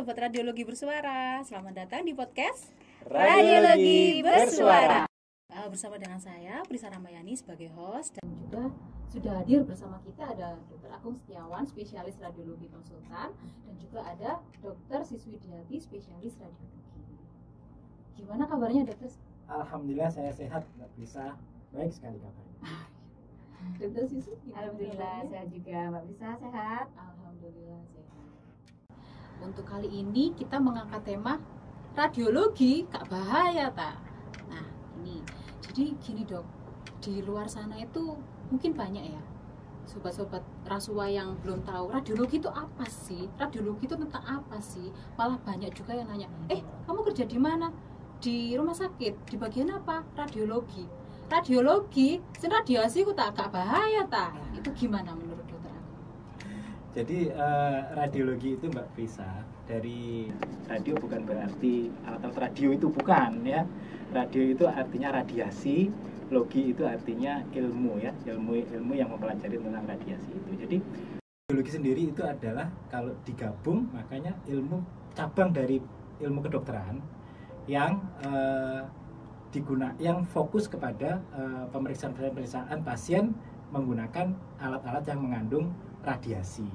Sobat Radiologi Bersuara. Selamat datang di podcast Radiologi Bersuara. Bersama dengan saya Prisa Ramayani sebagai host, dan juga sudah hadir bersama kita ada Dr. Agung Setiawan, spesialis radiologi konsultan, dan juga ada Dr. Siswidiati, spesialis radiologi. Gimana kabarnya, Dokter? Alhamdulillah saya sehat, Mbak Prisa. Baik sekali kabarnya. Dr. Siswi? Alhamdulillah saya juga, Mbak Prisa sehat. Alhamdulillah sehat. Untuk kali ini kita mengangkat tema radiologi gak bahaya tak? Nah ini, jadi gini dok, di luar sana itu mungkin banyak ya sobat-sobat Rasua yang belum tahu radiologi itu apa sih, radiologi itu tentang apa sih. Malah banyak juga yang nanya, kamu kerja di mana? Di rumah sakit, di bagian apa? Radiologi. Radiologi, radiasi itu tak gak bahaya tak? Itu gimana menurut dokter? Jadi radiologi itu Mbak Prisa, dari radio bukan berarti alat radio itu bukan ya. Radio itu artinya radiasi, logi itu artinya ilmu ya, ilmu yang mempelajari tentang radiasi itu. Jadi radiologi sendiri itu adalah kalau digabung makanya ilmu cabang dari ilmu kedokteran yang yang fokus kepada pemeriksaan pasien menggunakan alat-alat yang mengandung radiasi.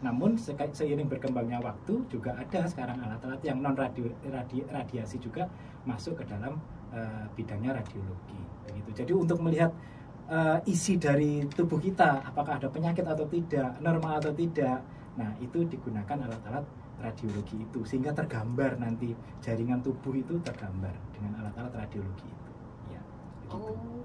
Namun seiring berkembangnya waktu juga ada sekarang alat-alat yang non radiasi juga masuk ke dalam bidangnya radiologi. Begitu. Jadi untuk melihat isi dari tubuh kita, apakah ada penyakit atau tidak, normal atau tidak, nah itu digunakan alat-alat radiologi itu sehingga tergambar nanti jaringan tubuh itu tergambar dengan alat-alat radiologi itu. Ya, begitu.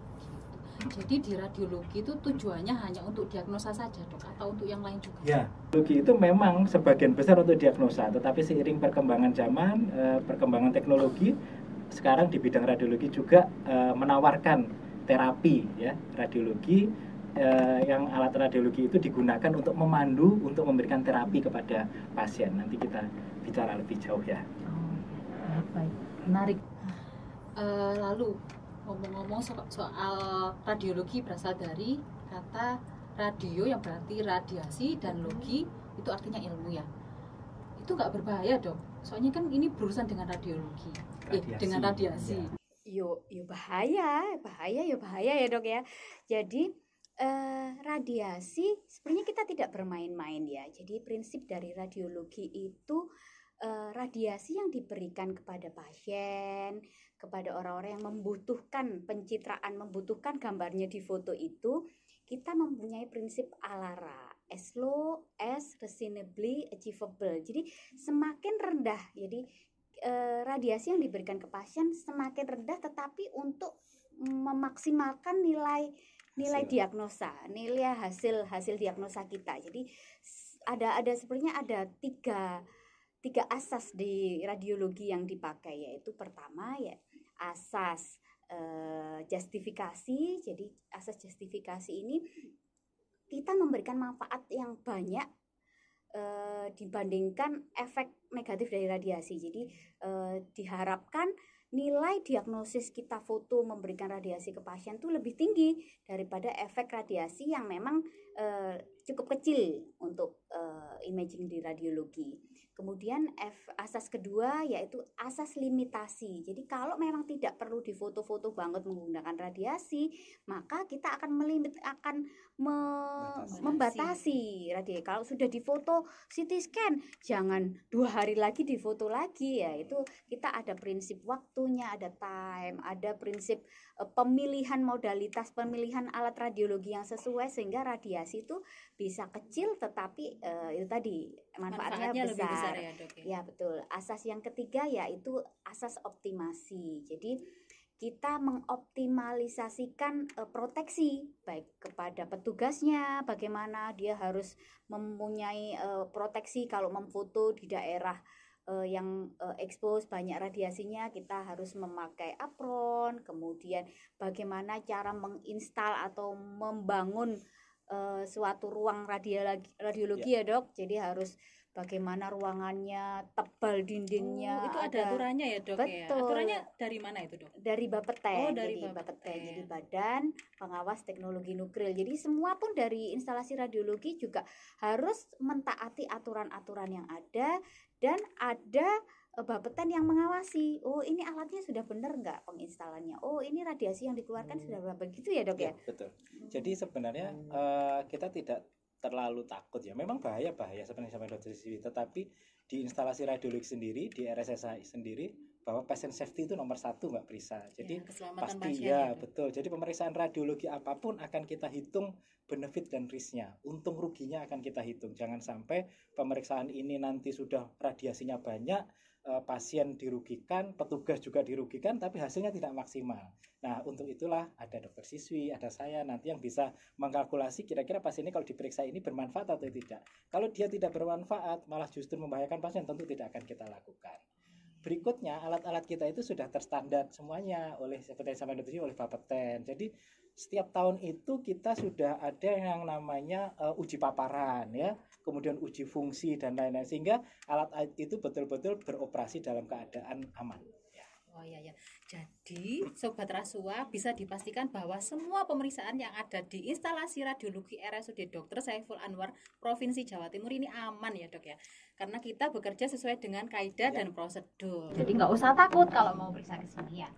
Jadi di radiologi itu tujuannya hanya untuk diagnosa saja dok, atau untuk yang lain juga? Ya, radiologi itu memang sebagian besar untuk diagnosa, tetapi seiring perkembangan zaman, perkembangan teknologi, sekarang di bidang radiologi juga menawarkan terapi ya, radiologi yang alat radiologi itu digunakan untuk memandu, untuk memberikan terapi kepada pasien. Nanti kita bicara lebih jauh ya. Baik, menarik. Lalu ngomong-ngomong soal radiologi berasal dari kata radio yang berarti radiasi dan logi itu artinya ilmu ya. Itu nggak berbahaya dok? Soalnya kan ini berurusan dengan radiologi, dengan radiasi. Ya. Yo bahaya ya dok ya. Jadi radiasi sebenarnya kita tidak bermain-main ya. Jadi prinsip dari radiologi itu radiasi yang diberikan kepada pasien, kepada orang-orang yang membutuhkan pencitraan, membutuhkan gambarnya di foto itu, kita mempunyai prinsip ALARA, as low as reasonably achievable. Jadi semakin rendah, jadi radiasi yang diberikan ke pasien semakin rendah, tetapi untuk memaksimalkan nilai diagnosa, nilai hasil diagnosa kita. Jadi ada sebenarnya ada tiga asas di radiologi yang dipakai, yaitu pertama ya asas justifikasi. Jadi asas justifikasi ini kita memberikan manfaat yang banyak dibandingkan efek negatif dari radiasi. Jadi diharapkan nilai diagnosis kita foto memberikan radiasi ke pasien itu lebih tinggi daripada efek radiasi yang memang cukup kecil untuk imaging di radiologi. Kemudian asas kedua yaitu asas limitasi. Jadi kalau memang tidak perlu difoto-foto banget menggunakan radiasi, maka kita akan membatasi radiasi. Kalau sudah difoto CT scan, jangan 2 hari lagi difoto lagi ya. Itu kita ada prinsip waktunya, ada time, ada prinsip pemilihan modalitas, pemilihan alat radiologi yang sesuai sehingga radiasi itu bisa kecil tetapi itu tadi manfaatnya besar. Lebih besar ya, dok, ya? Ya betul. Asas yang ketiga yaitu asas optimasi. Jadi kita mengoptimalisasikan proteksi baik kepada petugasnya, bagaimana dia harus mempunyai proteksi kalau memfoto di daerah yang expose banyak radiasinya, kita harus memakai apron. Kemudian bagaimana cara menginstal atau membangun suatu ruang radiologi ya dok. Jadi harus bagaimana ruangannya, tebal dindingnya. Itu ada aturannya ya dok? Betul. Ya? Aturannya dari mana itu dok? Dari Bapeten. Dari jadi Bapeten. Jadi Badan Pengawas Teknologi Nuklir. Jadi semua pun dari instalasi radiologi juga harus mentaati aturan-aturan yang ada, dan ada Bapeten yang mengawasi. Oh, ini alatnya sudah benar nggak penginstalannya? Oh, ini radiasi yang dikeluarkan sudah berapa, begitu ya dok ya? Betul. Jadi sebenarnya kita tidak terlalu takut ya. Memang bahaya sebenarnya sama dokter Siwi, tetapi di instalasi radiologi sendiri, di RSSI sendiri, bahwa patient safety itu nomor 1 Mbak Prisa. Jadi keselamatan pasti pasien, ya betul. Jadi pemeriksaan radiologi apapun akan kita hitung benefit dan risknya, untung ruginya akan kita hitung. Jangan sampai pemeriksaan ini nanti sudah radiasinya banyak, pasien dirugikan, petugas juga dirugikan, tapi hasilnya tidak maksimal. Nah, untuk itulah ada dokter siswi, ada saya nanti yang bisa mengkalkulasi kira-kira pasien ini kalau diperiksa ini bermanfaat atau tidak. Kalau dia tidak bermanfaat, malah justru membahayakan pasien, tentu tidak akan kita lakukan. Berikutnya, alat-alat kita itu sudah terstandar semuanya oleh seperti yang saya oleh Bapeten. Jadi setiap tahun itu kita sudah ada yang namanya uji paparan ya, kemudian uji fungsi dan lain-lain, sehingga alat itu betul-betul beroperasi dalam keadaan aman. Oh iya ya. Jadi Sobat Rasua bisa dipastikan bahwa semua pemeriksaan yang ada di instalasi radiologi RSUD Dr. Saiful Anwar Provinsi Jawa Timur ini aman ya dok ya. Karena kita bekerja sesuai dengan kaidah dan prosedur. Jadi nggak usah takut kalau mau periksa ke sini ya.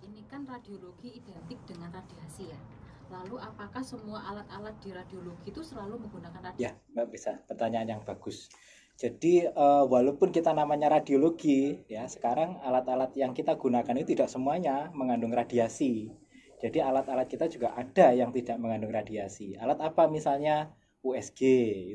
Ini kan radiologi identik dengan radiasi ya. Lalu apakah semua alat-alat di radiologi itu selalu menggunakan radiasi? Ya, Mbak bisa. Pertanyaan yang bagus. Jadi walaupun kita namanya radiologi ya, sekarang alat-alat yang kita gunakan itu tidak semuanya mengandung radiasi. Jadi alat-alat kita juga ada yang tidak mengandung radiasi. Alat apa misalnya USG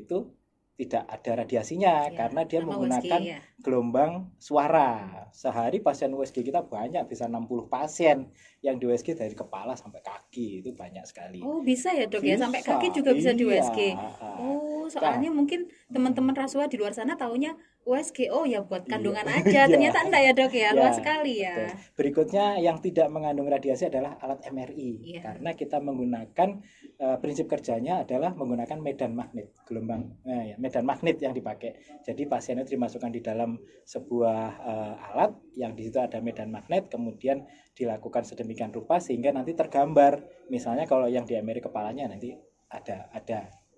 itu tidak ada radiasinya ya, karena dia menggunakan USG, ya, gelombang suara. Sehari pasien USG kita banyak, bisa 60 pasien yang di USG dari kepala sampai kaki, itu banyak sekali. Oh, bisa ya dok ya, sampai kaki juga bisa di USG. Oh, soalnya mungkin teman-teman Rasua di luar sana taunya USG, oh ya buat kandungan aja. Ternyata enggak ya dok ya, luas sekali ya. Betul. Berikutnya yang tidak mengandung radiasi adalah alat MRI, karena kita menggunakan prinsip kerjanya adalah menggunakan medan magnet, gelombang medan magnet yang dipakai. Jadi pasien itu dimasukkan di dalam sebuah alat yang di situ ada medan magnet, kemudian dilakukan sedemikian rupa sehingga nanti tergambar. Misalnya kalau yang di MRI kepalanya nanti ada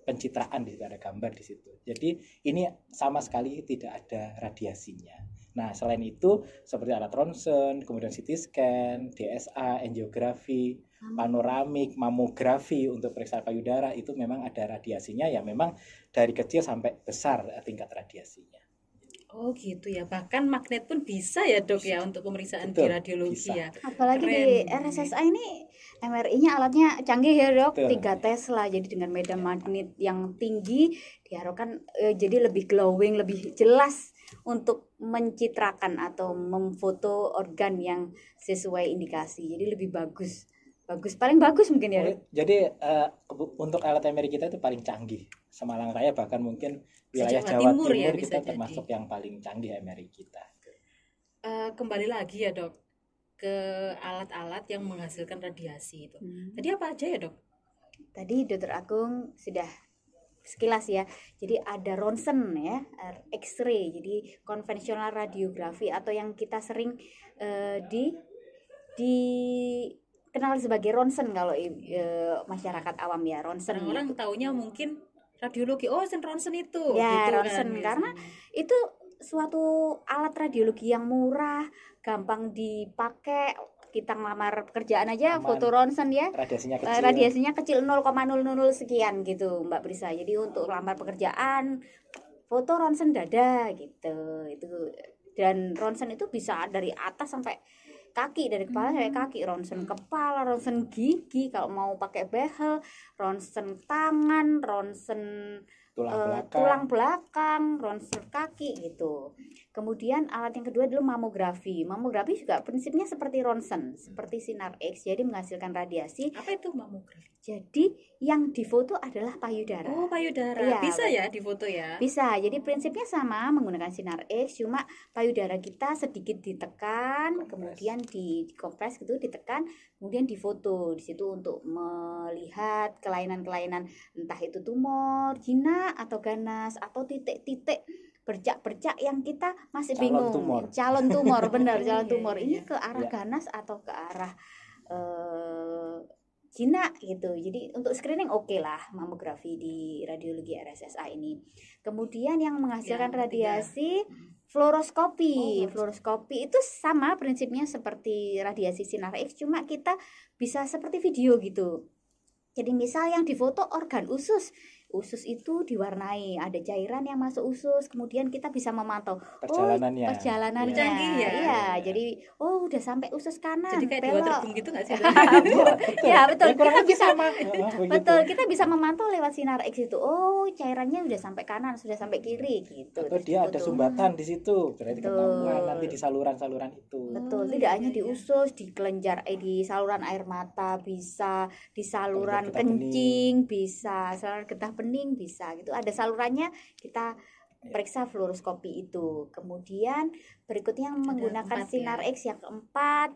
pencitraan di situ, ada gambar di situ. Jadi ini sama sekali tidak ada radiasinya. Nah, selain itu seperti alat ronsen, kemudian CT scan, DSA, angiografi, panoramik, mamografi untuk periksa payudara itu memang ada radiasinya ya, memang dari kecil sampai besar tingkat radiasinya. Oh gitu ya, bahkan magnet pun bisa ya dok ya untuk pemeriksaan di radiologi ya. Apalagi keren. Di RSSI ini MRI-nya alatnya canggih ya dok, 3 Tesla, jadi dengan medan magnet yang tinggi diharapkan jadi lebih glowing, lebih jelas untuk mencitrakan atau memfoto organ yang sesuai indikasi, jadi lebih bagus, paling bagus mungkin ya. Jadi untuk alat MRI kita itu paling canggih, Semalang Raya bahkan mungkin wilayah Jawa Timur ya, kita termasuk yang paling canggih MRI kita. Kembali lagi ya dok ke alat-alat yang menghasilkan radiasi itu. Tadi apa aja ya dok? Tadi Dr. Agung sudah sekilas ya. Jadi ada ronsen ya, X-ray, jadi konvensional radiografi atau yang kita sering dikenal sebagai ronsen kalau masyarakat awam ya, ronsen. Orang taunya mungkin radiologi, oh ronsen itu. Ya, gitu ronsen kan, karena itu suatu alat radiologi yang murah, gampang dipakai. Kita ngelamar pekerjaan aja aman. Foto ronsen ya, radiasinya kecil 0,000 sekian gitu Mbak Prisa. Jadi untuk lamar pekerjaan foto ronsen dada gitu, itu. Dan ronsen itu bisa dari atas sampai kaki, dari kepala sampai kaki, ronsen kepala, ronsen gigi kalau mau pakai behel, ronsen tangan, ronsen tulang belakang, ronsen kaki gitu. Kemudian alat yang kedua adalah mamografi. Mamografi juga prinsipnya seperti ronsen, seperti sinar X, jadi menghasilkan radiasi. Apa itu mamografi? Jadi yang difoto adalah payudara. Oh, payudara. Iya, Bisa ya difoto ya? Bisa. Jadi prinsipnya sama menggunakan sinar X, cuma payudara kita sedikit ditekan, kemudian dikompres gitu, ditekan, kemudian difoto di situ untuk melihat kelainan-kelainan, entah itu tumor, jinak atau ganas atau titik-titik bercak-bercak yang kita masih bingung. Calon tumor, benar, calon tumor. Ini ke arah ganas atau ke arah jinak gitu. Jadi untuk screening oke lah mamografi di radiologi RSSA ini. Kemudian yang menghasilkan radiasi fluoroskopi. Fluoroskopi itu sama prinsipnya seperti radiasi sinar X, cuma kita bisa seperti video gitu. Jadi misal yang difoto organ usus. Usus itu diwarnai, ada cairan yang masuk usus, kemudian kita bisa memantau perjalanannya. Perjalanannya. Canggih ya. Iya, jadi udah sampai usus kanan. Jadi kayak belok. di gitu nggak sih? Ya, betul. Kita bisa betul, kita bisa memantau lewat sinar X itu. Cairannya udah sampai kanan, sudah sampai kiri gitu. Atau dia ada sumbatan di situ, berarti ketahuan nanti di saluran-saluran itu. Betul, tidak hanya di usus, di kelenjar, di saluran air mata bisa, di saluran kencing bisa, saluran getah bening bisa gitu. Ada salurannya, kita periksa fluoroskopi itu. Kemudian berikutnya menggunakan sinar X yang keempat,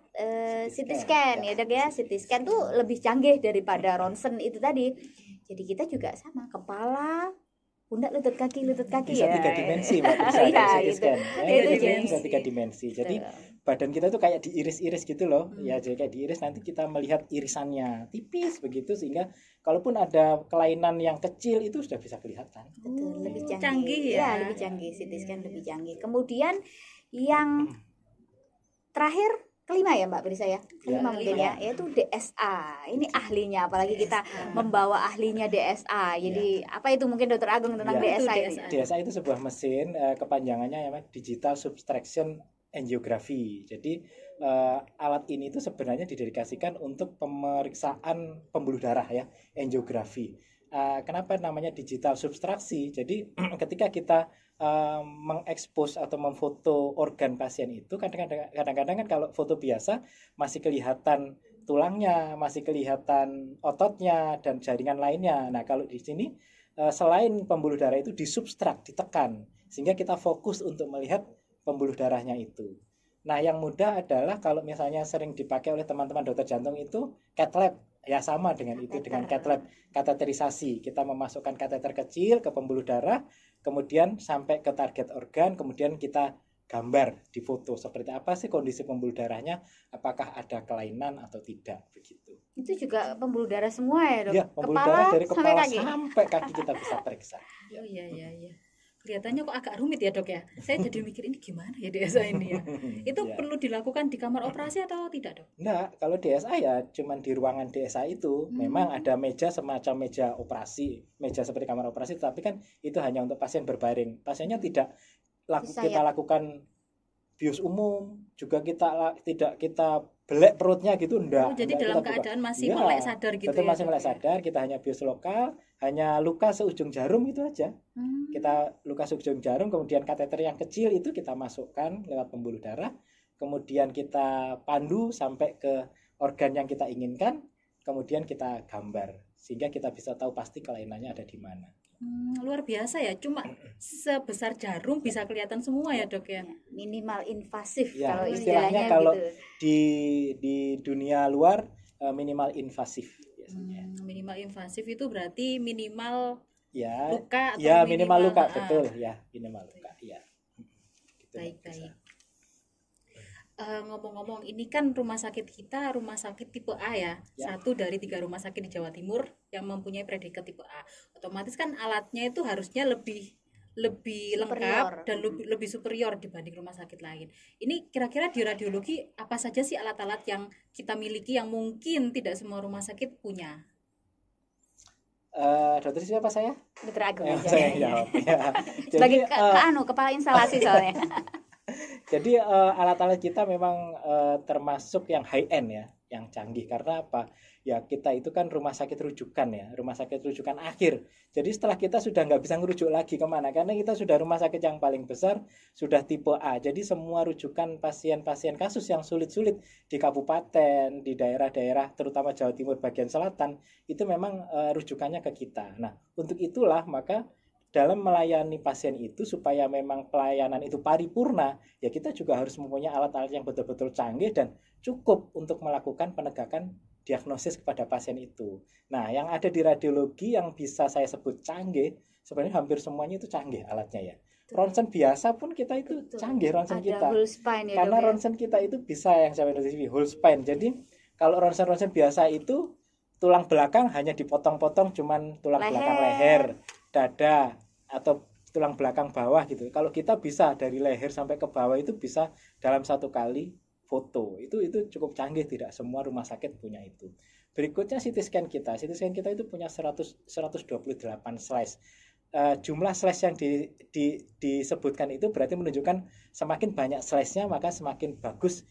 CT scan ya Dok ya. CT scan tuh lebih canggih daripada ronsen itu tadi. Jadi kita juga sama, kepala, pundak, lutut kaki bisa ya. 3 dimensi Mbak, bisa CT scan. Bisa 3 dimensi. Jadi badan kita tuh kayak diiris-iris gitu loh. Ya, jadi kayak diiris, nanti kita melihat irisannya tipis begitu, sehingga kalaupun ada kelainan yang kecil itu sudah bisa kelihatan. Betul, lebih canggih ya. Lebih canggih, CT scan lebih canggih. Kemudian yang terakhir kelima ya Mbak beri saya. Kelima mungkin ya, yaitu DSA. Ini ahlinya, apalagi kita membawa ahlinya DSA. Jadi apa itu mungkin Dokter Agung tentang DSA ini? DSA itu sebuah mesin, kepanjangannya ya Digital Subtraction Angiography. Jadi alat ini itu sebenarnya didedikasikan untuk pemeriksaan pembuluh darah ya, angiografi. Kenapa namanya digital subtraksi? Jadi ketika kita mengekspos atau memfoto organ pasien itu, kadang-kadang kan kalau foto biasa masih kelihatan tulangnya, masih kelihatan ototnya dan jaringan lainnya. Nah, kalau di sini selain pembuluh darah itu disubstrak, ditekan, sehingga kita fokus untuk melihat pembuluh darahnya itu. Nah, yang mudah adalah kalau misalnya sering dipakai oleh teman-teman dokter jantung itu cath lab. Ya, sama dengan itu, dengan cath lab, kateterisasi. Kita memasukkan kateter kecil ke pembuluh darah, kemudian sampai ke target organ, kemudian kita gambar di foto seperti apa sih kondisi pembuluh darahnya, apakah ada kelainan atau tidak, begitu. Itu juga pembuluh darah semua ya Dok? Ya, pembuluh darah dari kepala sampai kaki kita bisa periksa. Oh iya. Kelihatannya kok agak rumit ya Dok ya. Saya jadi mikir ini gimana ya DSA ini ya. Itu perlu dilakukan di kamar operasi atau tidak Dok? Enggak, kalau DSA ya cuman di ruangan DSA itu. Memang ada meja semacam meja operasi, meja seperti kamar operasi, tapi kan itu hanya untuk pasien berbaring. Pasiennya tidak kita lakukan bius umum, juga tidak kita belek perutnya gitu, enggak. Jadi dalam keadaan masih melek sadar gitu betul, masih melek sadar, kita hanya bius lokal, hanya luka seujung jarum itu aja. Kita luka seujung jarum, kemudian kateter yang kecil itu kita masukkan lewat pembuluh darah, kemudian kita pandu sampai ke organ yang kita inginkan, kemudian kita gambar, sehingga kita bisa tahu pasti kelainannya ada di mana. Luar biasa ya, cuma sebesar jarum bisa kelihatan semua ya Dok ya. Minimal invasif ya, kalau istilahnya kalau gitu. di dunia luar minimal invasif biasanya. Minimal invasif itu berarti minimal ya, luka atau ya minimal luka, betul ya, minimal luka ya. Gitu. Baik. Ngomong-ngomong, ini kan rumah sakit kita rumah sakit tipe A ya. 1 dari 3 rumah sakit di Jawa Timur yang mempunyai predikat tipe A. Otomatis kan alatnya itu harusnya lebih lengkap dan lebih superior dibanding rumah sakit lain. Ini kira-kira di radiologi apa saja sih alat-alat yang kita miliki yang mungkin tidak semua rumah sakit punya? Dokter siapa saya? Dokter Agung aja. Saya jawab ya. Sebagai kepala instalasi soalnya. Jadi alat-alat kita memang termasuk yang high end ya. yang canggih. Karena apa? Ya kita itu kan rumah sakit rujukan ya, rumah sakit rujukan akhir. Jadi setelah kita sudah nggak bisa ngerujuk lagi kemana, karena kita sudah rumah sakit yang paling besar, sudah tipe A. Jadi semua rujukan pasien-pasien kasus yang sulit-sulit di kabupaten, di daerah-daerah, terutama Jawa Timur bagian selatan, itu memang rujukannya ke kita. Nah, untuk itulah maka dalam melayani pasien itu supaya memang pelayanan itu paripurna, ya kita juga harus mempunyai alat-alat yang betul-betul canggih dan cukup untuk melakukan penegakan diagnosis kepada pasien itu. Nah, yang ada di radiologi yang bisa saya sebut canggih, sebenarnya hampir semuanya itu canggih alatnya ya. Ronsen biasa pun kita itu canggih ronsen kita. Ya, karena ronsen kita itu bisa yang saya bilang whole spine. Jadi kalau ronsen biasa itu tulang belakang hanya dipotong-potong, cuman tulang belakang leher, dada, atau tulang belakang bawah gitu. Kalau kita bisa dari leher sampai ke bawah itu bisa dalam satu kali foto. Itu cukup canggih, tidak semua rumah sakit punya itu. Berikutnya CT scan kita. CT scan kita itu punya 128 slice. Jumlah slice yang disebutkan itu berarti menunjukkan semakin banyak slice-nya maka semakin bagus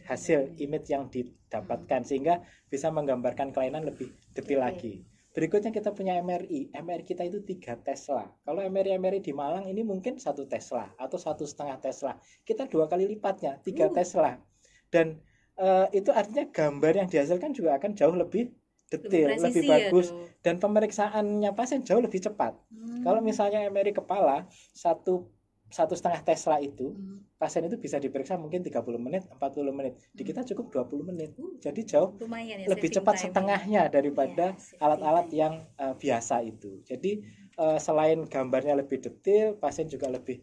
hasil image yang didapatkan, sehingga bisa menggambarkan kelainan lebih detail lagi. Berikutnya kita punya MRI. MRI kita itu 3 Tesla. Kalau MRI di Malang ini mungkin 1 Tesla atau 1,5 Tesla. Kita 2 kali lipatnya, 3 Tesla. Dan itu artinya gambar yang dihasilkan juga akan jauh lebih detail, lebih bagus. Dan pemeriksaannya pasien jauh lebih cepat. Kalau misalnya MRI kepala 1,5 Tesla itu, pasien itu bisa diperiksa mungkin 30 menit, 40 menit. Di kita cukup 20 menit. Jadi jauh lumayan ya, lebih cepat setengahnya daripada alat-alat yang biasa itu. Jadi selain gambarnya lebih detail, pasien juga lebih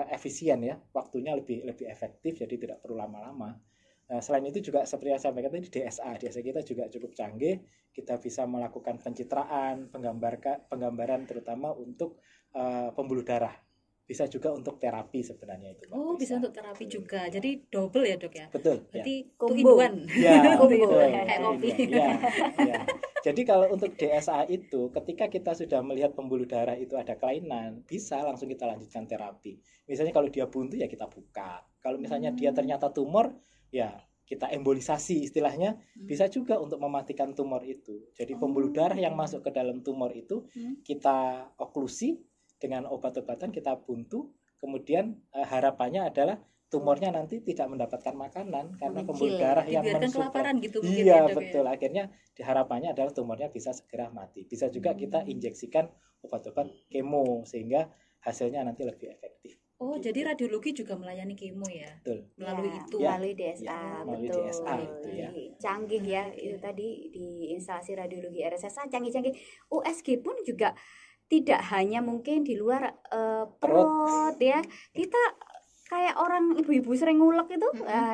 efisien ya, waktunya lebih efektif, jadi tidak perlu lama-lama. Selain itu juga seperti yang saya sampaikan tadi, DSA kita juga cukup canggih. Kita bisa melakukan pencitraan, penggambaran terutama untuk pembuluh darah. Bisa juga untuk terapi sebenarnya itu. Bisa untuk terapi juga. Jadi double ya, Dok ya. Betul. Berarti combo. Ya, combo. Ya. Jadi kalau untuk DSA itu, ketika kita sudah melihat pembuluh darah itu ada kelainan, bisa langsung kita lanjutkan terapi. Misalnya kalau dia buntu ya kita buka. Kalau misalnya dia ternyata tumor, ya kita embolisasi istilahnya. Bisa juga untuk mematikan tumor itu. Jadi pembuluh darah yang masuk ke dalam tumor itu kita oklusi dengan obat-obatan, kita buntu, kemudian harapannya adalah tumornya nanti tidak mendapatkan makanan karena pembuluh darah yang kelaparan gitu mungkin. Iya, betul. Akhirnya harapannya adalah tumornya bisa segera mati. Bisa juga kita injeksikan obat-obat kemo sehingga hasilnya nanti lebih efektif. Gitu. Jadi radiologi juga melayani kemo ya? Betul. Melalui itu. Melalui DSA, melalui betul. DSA itu ya. Canggih ya, itu tadi di instalasi radiologi RSSA canggih-canggih. USG pun juga tidak hanya mungkin di luar perut ya, kita kayak orang ibu-ibu sering ngulek itu,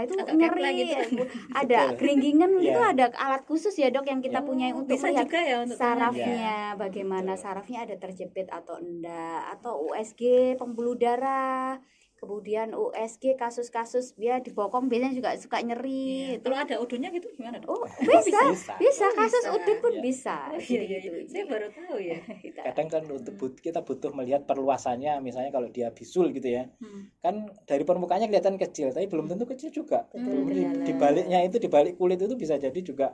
itu nyeri gitu. Ada geringgingan itu, ada alat khusus ya Dok yang kita punya untuk bisa melihat juga ya, untuk sarafnya, bagaimana sarafnya ada terjepit atau enggak, atau USG pembuluh darah. Kemudian USG kasus-kasus dia dibokong biasanya juga suka nyeri. Kalau ada udunnya gitu gimana? Bisa kasus udun pun bisa. Iya. Saya baru tahu ya. Kadang kan kita butuh melihat perluasannya, misalnya kalau dia bisul gitu ya. Kan dari permukaannya kelihatan kecil, tapi belum tentu kecil juga. Di baliknya itu, di balik kulit itu bisa jadi juga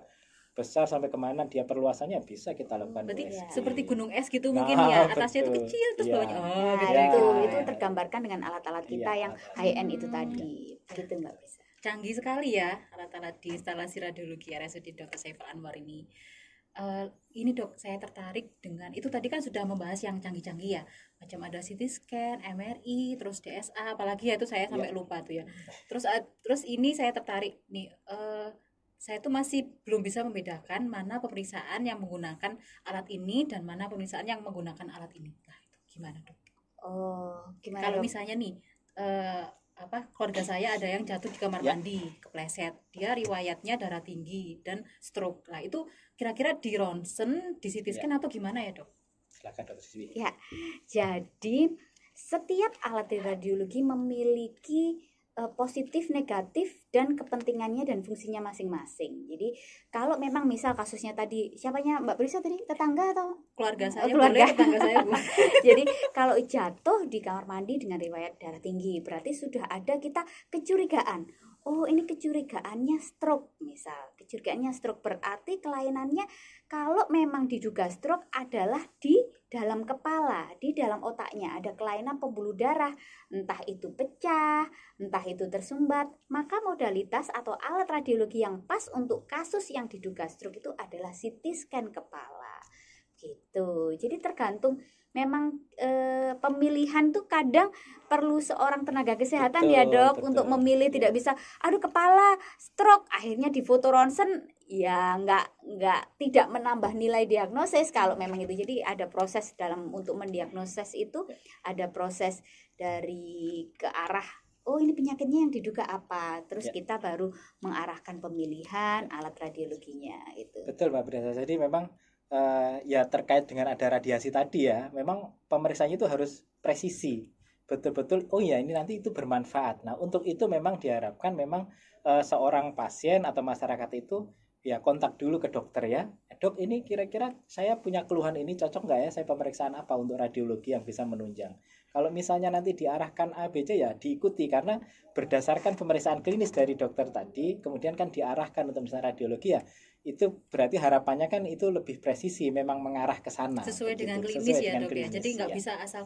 besar sampai kemana dia perluasannya bisa kita lakukan. Berarti seperti gunung es gitu mungkin ya, atasnya itu kecil terus bawahnya itu tergambarkan dengan alat-alat kita yang high end itu tadi. Gitu Mbak Bisa. Canggih sekali ya alat-alat di instalasi radiologi RSUD Dr. Saiful Anwar ini. Ini Dok, saya tertarik dengan itu tadi kan sudah membahas yang canggih-canggih ya, macam ada CT scan, MRI, terus DSA, apalagi ya itu saya sampai lupa tuh ya. Terus ini saya tertarik nih. Saya tuh masih belum bisa membedakan mana pemeriksaan yang menggunakan alat ini dan mana pemeriksaan yang menggunakan alat ini. Nah, itu gimana Dok? Gimana kalau Dok? Misalnya nih, keluarga saya ada yang jatuh di kamar mandi, kepleset. Dia riwayatnya darah tinggi dan stroke. Nah, itu kira-kira di ronsen, di CT scan atau gimana ya Dok? Silakan Dok Siswi. Ya, jadi setiap alat di radiologi memiliki positif, negatif, dan kepentingannya dan fungsinya masing-masing. Jadi kalau memang misal kasusnya tadi, siapanya Mbak Brisa tadi, tetangga atau keluarga saya? Boleh, tetangga saya Bu. Jadi kalau jatuh di kamar mandi dengan riwayat darah tinggi, berarti sudah ada kita kecurigaan. oh ini kecurigaannya stroke misal. Kecurigaannya stroke berarti kelainannya kalau memang diduga stroke adalah di dalam kepala, di dalam otaknya ada kelainan pembuluh darah, entah itu pecah, entah itu tersumbat, maka modalitas atau alat radiologi yang pas untuk kasus yang diduga stroke itu adalah CT scan kepala. Gitu. Jadi tergantung memang pemilihan tuh kadang perlu seorang tenaga kesehatan ya dok untuk memilih, tidak bisa aduh kepala stroke akhirnya di foto ronsen ya nggak tidak menambah nilai diagnosis kalau memang itu. Jadi ada proses dalam untuk mendiagnosis itu, ada proses dari ke arah oh ini penyakitnya yang diduga apa, terus kita baru mengarahkan pemilihan alat radiologinya itu. Betul Mbak Brenda. Jadi memang ya terkait dengan ada radiasi tadi ya, memang pemeriksaannya itu harus presisi, betul-betul oh ya ini nanti itu bermanfaat. Nah untuk itu memang diharapkan memang seorang pasien atau masyarakat itu ya kontak dulu ke dokter ya, dok ini kira-kira saya punya keluhan ini cocok nggak ya saya pemeriksaan apa untuk radiologi yang bisa menunjang. Kalau misalnya nanti diarahkan ABC ya diikuti, karena berdasarkan pemeriksaan klinis dari dokter tadi kemudian kan diarahkan untuk misalnya radiologi ya, itu berarti harapannya kan itu lebih presisi, memang mengarah ke sana sesuai gitu. dengan klinis Sesuai ya dengan dok klinis, ya. Jadi nggak ya. bisa asal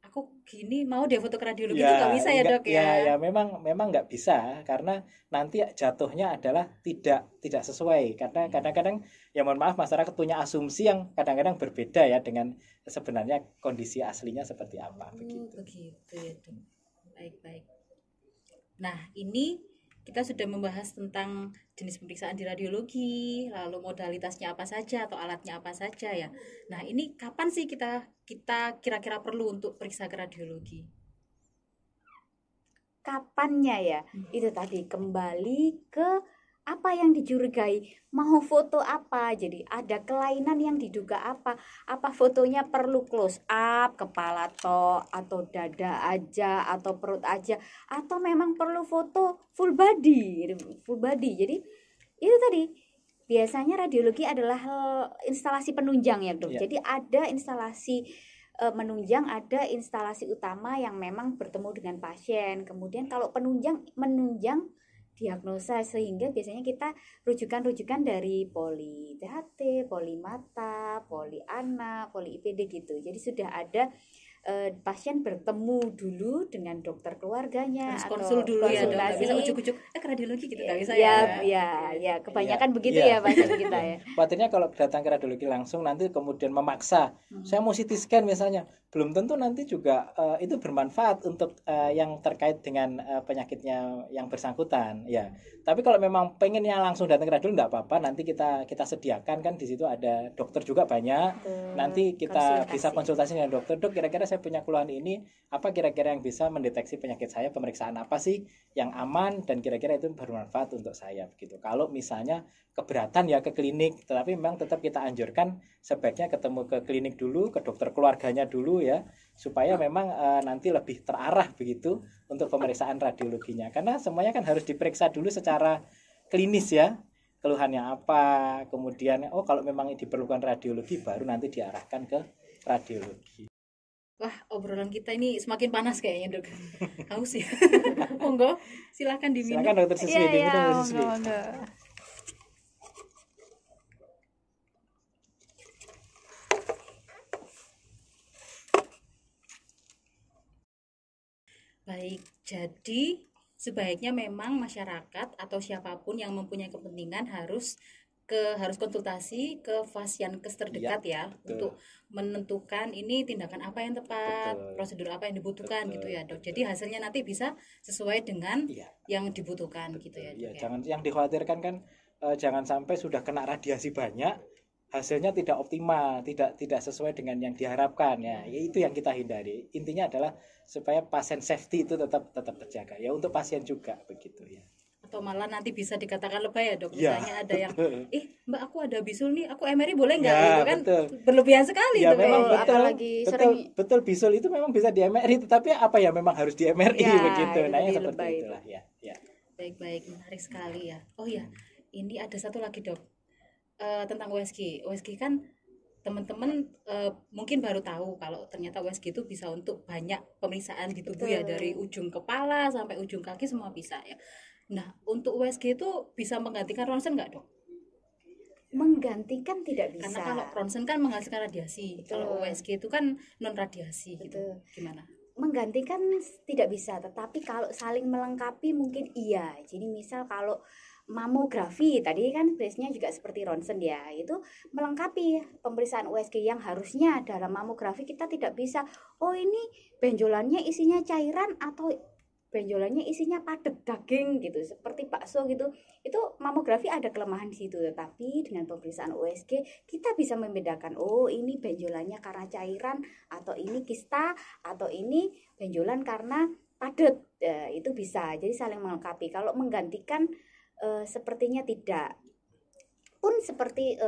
aku gini mau deh foto ke radiologi Ya, itu nggak bisa ya enggak, dok ya. Ya memang nggak bisa, karena nanti jatuhnya adalah tidak sesuai, karena kadang-kadang ya mohon maaf masyarakat punya asumsi yang kadang-kadang berbeda ya dengan sebenarnya kondisi aslinya seperti apa begitu. Begitu ya dok. Baik. Nah ini kita sudah membahas tentang jenis pemeriksaan di radiologi, lalu modalitasnya apa saja atau alatnya apa saja ya. Nah ini kapan sih kita kira-kira perlu untuk periksa ke radiologi? Kapannya ya? Itu tadi kembali ke apa yang dicurigai, mau foto apa, jadi ada kelainan yang diduga apa fotonya perlu close up kepala toh atau dada aja atau perut aja, atau memang perlu foto full body. Jadi itu tadi biasanya radiologi adalah instalasi penunjang ya dok. Jadi ada instalasi menunjang, ada instalasi utama yang memang bertemu dengan pasien, kemudian kalau menunjang diagnosa, sehingga biasanya kita rujukan dari poli THT, poli mata, poli anak, poli IPD gitu. Jadi sudah ada pasien bertemu dulu dengan dokter keluarganya, harus atau konsul dulu ya dok, nggak bisa ujuk-ujuk ke radiologi gitu, nggak bisa ya kebanyakan begitu ya pasien kita ya. Khawatirnya kalau datang ke radiologi langsung nanti kemudian memaksa saya mau CT scan misalnya, belum tentu nanti juga itu bermanfaat untuk yang terkait dengan penyakitnya yang bersangkutan ya. Tapi kalau memang pengennya langsung datang ke radiologi nggak apa-apa, nanti kita sediakan kan di situ ada dokter juga banyak. Nanti kita bisa konsultasi dengan dokter, dok kira-kira saya punya keluhan ini, apa kira-kira yang bisa mendeteksi penyakit saya, pemeriksaan apa sih yang aman dan kira-kira itu bermanfaat untuk saya begitu. Kalau misalnya keberatan ya ke klinik, tetapi memang tetap kita anjurkan sebaiknya ketemu ke klinik dulu, ke dokter keluarganya dulu ya, supaya memang nanti lebih terarah begitu untuk pemeriksaan radiologinya, karena semuanya kan harus diperiksa dulu secara klinis ya, keluhannya apa, kemudian kalau memang diperlukan radiologi baru nanti diarahkan ke radiologi. Wah, obrolan kita ini semakin panas kayaknya dok. Haus ya. Monggo, silakan diminum. Silakan dokter Siswi, diminum dokter Siswi. Baik, jadi sebaiknya memang masyarakat atau siapapun yang mempunyai kepentingan harus konsultasi ke vaskes terdekat ya untuk menentukan ini tindakan apa yang tepat, prosedur apa yang dibutuhkan gitu ya dok. Jadi hasilnya nanti bisa sesuai dengan yang dibutuhkan gitu ya dok. Jangan yang dikhawatirkan kan jangan sampai sudah kena radiasi banyak hasilnya tidak optimal, tidak sesuai dengan yang diharapkan ya. Itu yang kita hindari. Intinya adalah supaya pasien safety itu tetap terjaga ya, untuk pasien juga begitu ya. Atau malah nanti bisa dikatakan lebay ya dok, misalnya ada yang mbak aku ada bisul nih, aku MRI boleh nggak gitu kan, berlebihan sekali ya, itu memang betul bisul itu memang bisa di MRI, tetapi apa ya memang harus di MRI begitu, nah yang seperti itulah ya. Baik menarik sekali ya. Oh ya, ini ada satu lagi dok, tentang USG kan teman-teman mungkin baru tahu kalau ternyata USG itu bisa untuk banyak pemeriksaan di tubuh ya, dari ujung kepala sampai ujung kaki semua bisa ya. Nah, untuk USG itu bisa menggantikan ronsen nggak, Dok? Menggantikan tidak bisa. Karena kalau ronsen kan menghasilkan radiasi, Betul. kalau USG itu kan non radiasi gitu. Betul. Gimana? Menggantikan tidak bisa, tetapi kalau saling melengkapi mungkin iya. Jadi misal kalau mamografi tadi kan biasanya juga seperti ronsen ya, itu melengkapi pemeriksaan USG yang harusnya dalam mamografi kita tidak bisa. Oh ini benjolannya isinya cairan atau benjolannya isinya padat daging gitu, seperti bakso gitu. Itu mamografi ada kelemahan di situ, tetapi dengan pemeriksaan USG kita bisa membedakan, oh ini benjolannya karena cairan, atau ini kista, atau ini benjolan karena padat. Itu bisa, jadi saling melengkapi. Kalau menggantikan sepertinya tidak. Pun seperti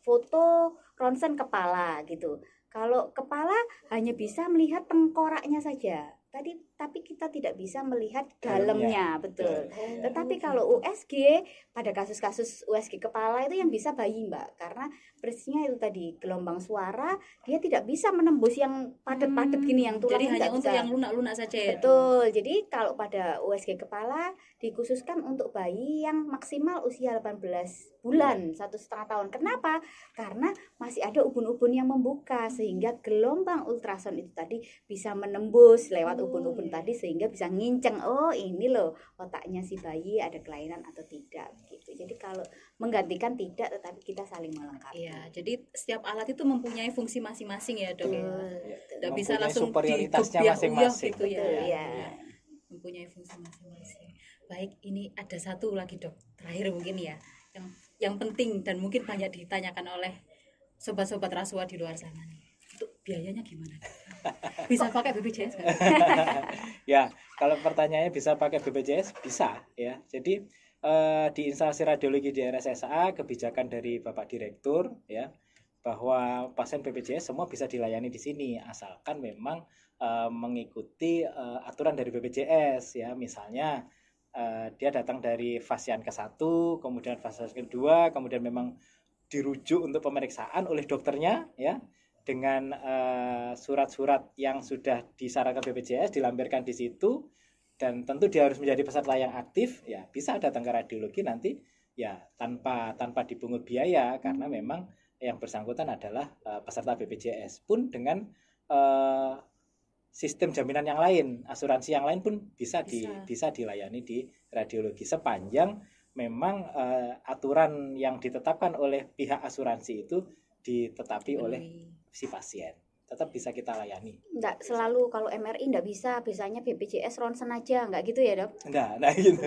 foto ronsen kepala gitu. Kalau kepala hanya bisa melihat tengkoraknya saja. Tapi kita tidak bisa melihat dalamnya, betul. Tetapi kalau USG, pada kasus-kasus USG kepala itu yang bisa bayi, Mbak, karena persisnya itu tadi gelombang suara dia tidak bisa menembus yang padat-padat gini, yang tulang. Jadi hanya untuk yang lunak-lunak saja ya. Betul. Jadi kalau pada USG kepala dikhususkan untuk bayi yang maksimal usia 18 bulan, 1,5 tahun. Kenapa? Karena masih ada ubun-ubun yang membuka, sehingga gelombang ultrasound itu tadi bisa menembus lewat ubun-ubun tadi, sehingga bisa nginceng, oh ini loh otaknya si bayi ada kelainan atau tidak gitu. Jadi kalau menggantikan tidak, tetapi kita saling melengkapi. Iya, jadi setiap alat itu mempunyai fungsi masing-masing ya, Dok. Tidak bisa Mempunyai langsung superioritasnya masing-masing. gitu ya. Betul, ya. Mempunyai fungsi masing-masing. Baik, ini ada satu lagi, Dok. Terakhir mungkin ya, yang penting dan mungkin banyak ditanyakan oleh sobat-sobat Rasuah di luar sana nih. Untuk biayanya gimana? Bisa pakai BPJS nggak? Ya, kalau pertanyaannya bisa pakai BPJS, bisa ya. Jadi di instalasi radiologi di RSSA kebijakan dari Bapak Direktur ya, bahwa pasien BPJS semua bisa dilayani di sini asalkan memang mengikuti aturan dari BPJS ya. Misalnya dia datang dari fasian ke-1, kemudian fasian ke-2, kemudian memang dirujuk untuk pemeriksaan oleh dokternya ya, dengan surat-surat yang sudah disarankan BPJS dilampirkan di situ, dan tentu dia harus menjadi peserta yang aktif ya, bisa datang ke radiologi nanti ya tanpa dipungut biaya, karena memang yang bersangkutan adalah peserta BPJS. Pun dengan sistem jaminan yang lain, asuransi yang lain pun bisa dilayani di radiologi, sepanjang memang aturan yang ditetapkan oleh pihak asuransi itu ditetapi oleh si pasien, tetap bisa kita layani. Enggak selalu, kalau MRI enggak bisa, biasanya BPJS ronsen aja, enggak gitu ya, Dok? Enggak, nah gitu.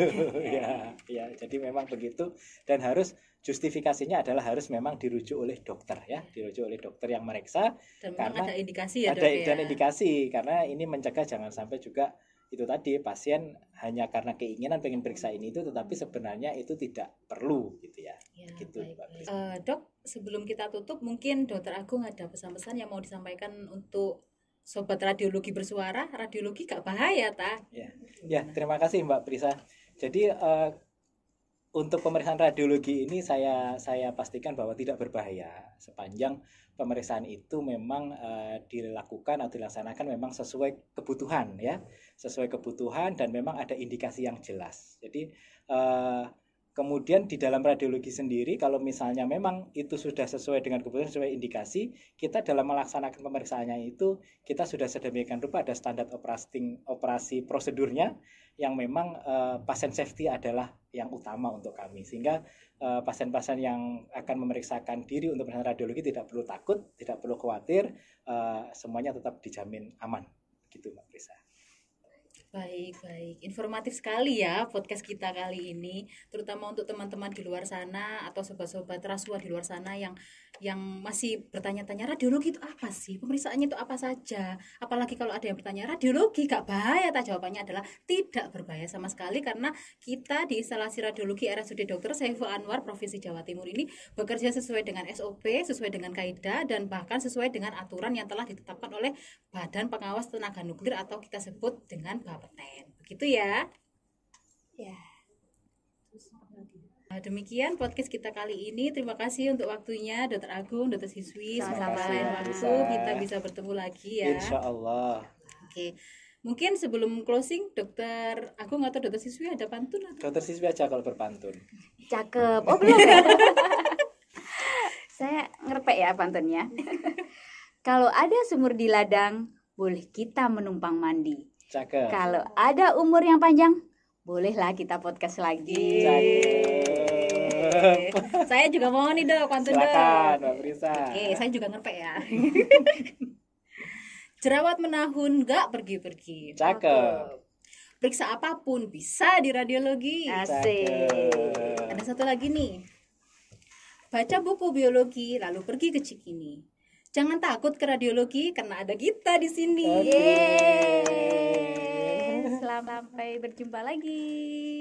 ya, jadi memang begitu, dan harus justifikasinya adalah harus memang dirujuk oleh dokter ya, dirujuk oleh dokter yang meriksa, dan karena ada indikasi ya, Dok, ya. Dan indikasi, karena ini mencegah jangan sampai juga itu tadi pasien hanya karena keinginan pengen periksa ini itu, tetapi sebenarnya itu tidak perlu gitu ya. Gitu, baik. Dok, sebelum kita tutup mungkin Dokter Agung ada pesan-pesan yang mau disampaikan untuk sobat radiologi bersuara. Radiologi gak bahaya ta? Ya, terima kasih Mbak Prisa. Jadi untuk pemeriksaan radiologi ini saya pastikan bahwa tidak berbahaya sepanjang pemeriksaan itu memang dilakukan atau dilaksanakan memang sesuai kebutuhan ya, sesuai kebutuhan, dan memang ada indikasi yang jelas. Jadi kemudian di dalam radiologi sendiri, kalau misalnya memang itu sudah sesuai dengan kebutuhan, sesuai indikasi, kita dalam melaksanakan pemeriksaannya itu kita sudah sedemikian rupa ada standar operasi prosedurnya, yang memang pasien safety adalah yang utama untuk kami, sehingga pasien-pasien yang akan memeriksakan diri untuk pemeriksaan radiologi tidak perlu takut, tidak perlu khawatir, semuanya tetap dijamin aman, gitu Mbak Prisa. Baik. Informatif sekali ya podcast kita kali ini, terutama untuk teman-teman di luar sana atau sobat-sobat Rasuah di luar sana yang masih bertanya-tanya radiologi itu apa sih? Pemeriksaannya itu apa saja? Apalagi kalau ada yang bertanya radiologi gak bahaya? Jawabannya adalah tidak berbahaya sama sekali, karena kita di instalasi radiologi RSUD Dr. Saiful Anwar Provinsi Jawa Timur ini bekerja sesuai dengan SOP, sesuai dengan kaidah, dan bahkan sesuai dengan aturan yang telah ditetapkan oleh Badan Pengawas Tenaga Nuklir atau kita sebut dengan Bapeten. Begitu ya. Ya. Demikian podcast kita kali ini. Terima kasih untuk waktunya Dr. Agung, Dr. Siswi. Sama-sama. Semoga lain waktu kita bisa bertemu lagi ya. Insya Allah. Oke. Mungkin sebelum closing, Dokter Agung atau Dokter Siswi ada pantun atau? Dokter Siswi aja kalau berpantun. Cakep. Oh, belum ya? Saya ngerpek ya pantunnya. Kalau ada sumur di ladang, boleh kita menumpang mandi. Cakep. Kalau ada umur yang panjang, bolehlah kita podcast lagi. Cakep. Saya juga mau nih Dok, pantun Dok. Silakan, Mbak Prisa. Oke, saya juga ngerpek ya. Jerawat menahun gak pergi-pergi. Cakep. Periksa apapun bisa di radiologi. Asik. Ada satu lagi nih. Baca buku biologi lalu pergi ke Cikini. Jangan takut ke radiologi karena ada kita di sini. Yeay. Sampai berjumpa lagi.